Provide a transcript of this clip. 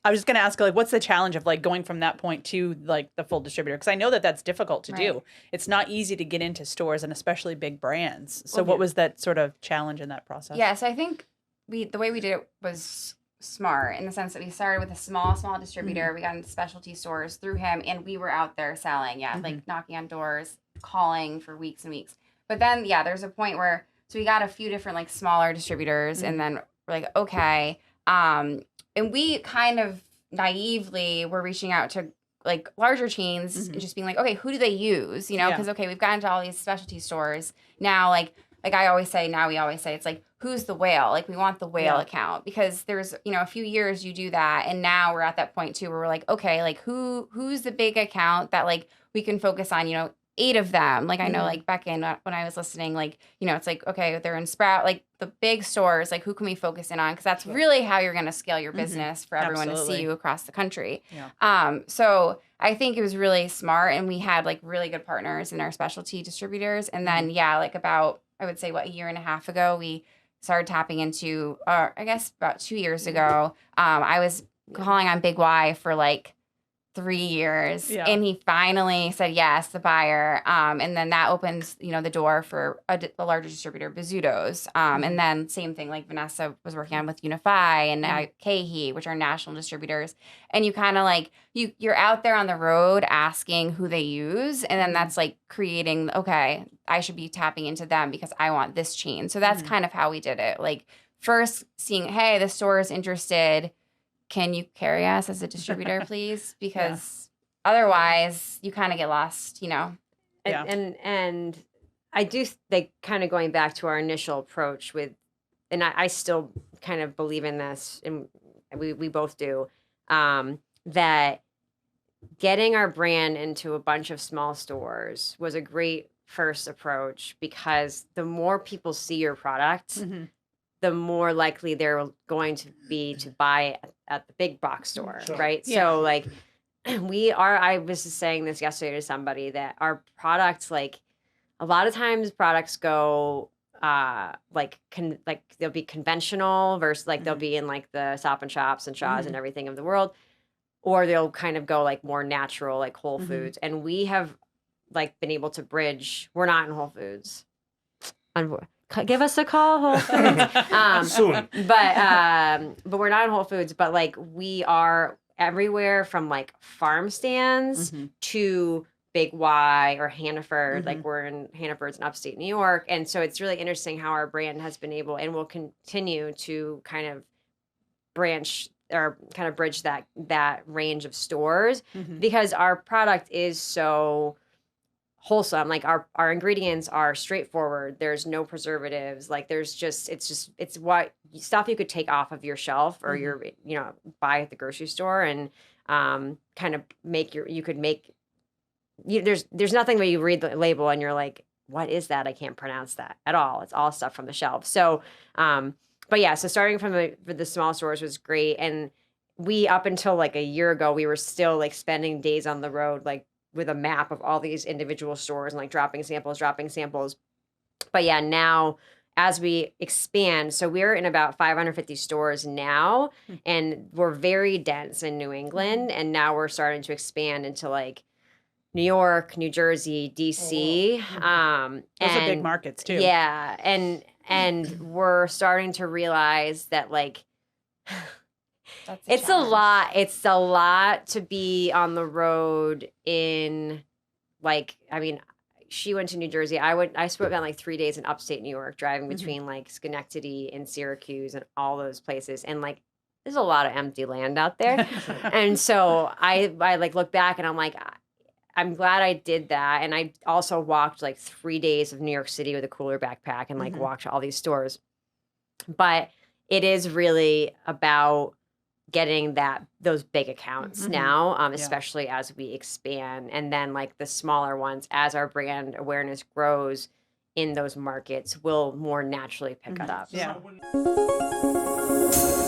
I was just going to ask, like, what's the challenge of like going from that point to like the full distributor? Because I know that that's difficult to do. It's not easy to get into stores and especially big brands. So what was that sort of challenge in that process? Yeah, so I think the way we did it was smart in the sense that we started with a small distributor. We got into specialty stores through him, and we were out there selling, like knocking on doors, calling for weeks and weeks. But then, there's a point where, so we got a few different like smaller distributors, and then we're like, okay, and we kind of naively were reaching out to like larger chains and just being like, okay, who do they use? You know, because okay, we've gotten to all these specialty stores now, like I always say, it's like, who's the whale? Like, we want the whale account, because there's, a few years you do that. And now we're at that point too, where we're like, okay, like who's the big account that like we can focus on, 8 of them. Like, I know like back in when I was listening, like, it's like, okay, they're in Sprout, like the big stores, like who can we focus in on? Cause that's really how you're going to scale your business for everyone to see you across the country. So I think it was really smart, and we had like really good partners in our specialty distributors. And then, like about, I would say, a year and a half ago, we started tapping into, I guess about 2 years ago, I was calling on Big Y for like 3 years, and he finally said yes, the buyer. And then that opens, the door for a larger distributor, Bizzuto's. And then same thing, like Vanessa was working on with Unify and KHE, which are national distributors. And you kind of like, you're out there on the road asking who they use. And then that's like creating, okay, I should be tapping into them because I want this chain. So that's kind of how we did it. Like first seeing, hey, the store is interested. Can you carry us as a distributor, please? Because otherwise you kind of get lost, And I do like kind of going back to our initial approach with, and I still kind of believe in this, and we both do, that getting our brand into a bunch of small stores was a great first approach, because the more people see your product, the more likely they're going to be to buy at the big box store, right? So like I was just saying this yesterday to somebody, that our products, like a lot of times products go they'll be conventional versus like they'll be in like the Stop and Shops and Shaw's and everything of the world, or they'll kind of go like more natural, like Whole Foods. And we have like been able to bridge. We're not in Whole Foods. Give us a call, Whole Foods. Soon. But we're not in Whole Foods, but like we are everywhere from like farm stands to Big Y or Hannaford. Like we're in Hannaford's in upstate New York. And so it's really interesting how our brand has been able and will continue to kind of branch or kind of bridge that range of stores, because our product is so wholesome. Like our ingredients are straightforward. There's no preservatives. Like it's what stuff you could take off of your shelf or your, buy at the grocery store, and kind of there's nothing where you read the label and you're like, what is that? I can't pronounce that at all. It's all stuff from the shelf. So, but yeah, so starting from the small stores was great. And we, up until like a year ago, we were still like spending days on the road, like with a map of all these individual stores and like dropping samples. But yeah, now as we expand, so we're in about 550 stores now, and we're very dense in New England. And now we're starting to expand into like New York, New Jersey, DC. Those are big markets too. Yeah. And we're starting to realize that like, it's a lot to be on the road in, like, I mean, she went to New Jersey. I spent like 3 days in upstate New York, driving between like Schenectady and Syracuse and all those places. And like, there's a lot of empty land out there. And so I like look back and I'm like, I'm glad I did that. And I also walked like 3 days of New York City with a cooler backpack and like walked to all these stores. But it is really about getting those big accounts now, especially as we expand. And then like the smaller ones, as our brand awareness grows in those markets, will more naturally pick it up. Yeah. So.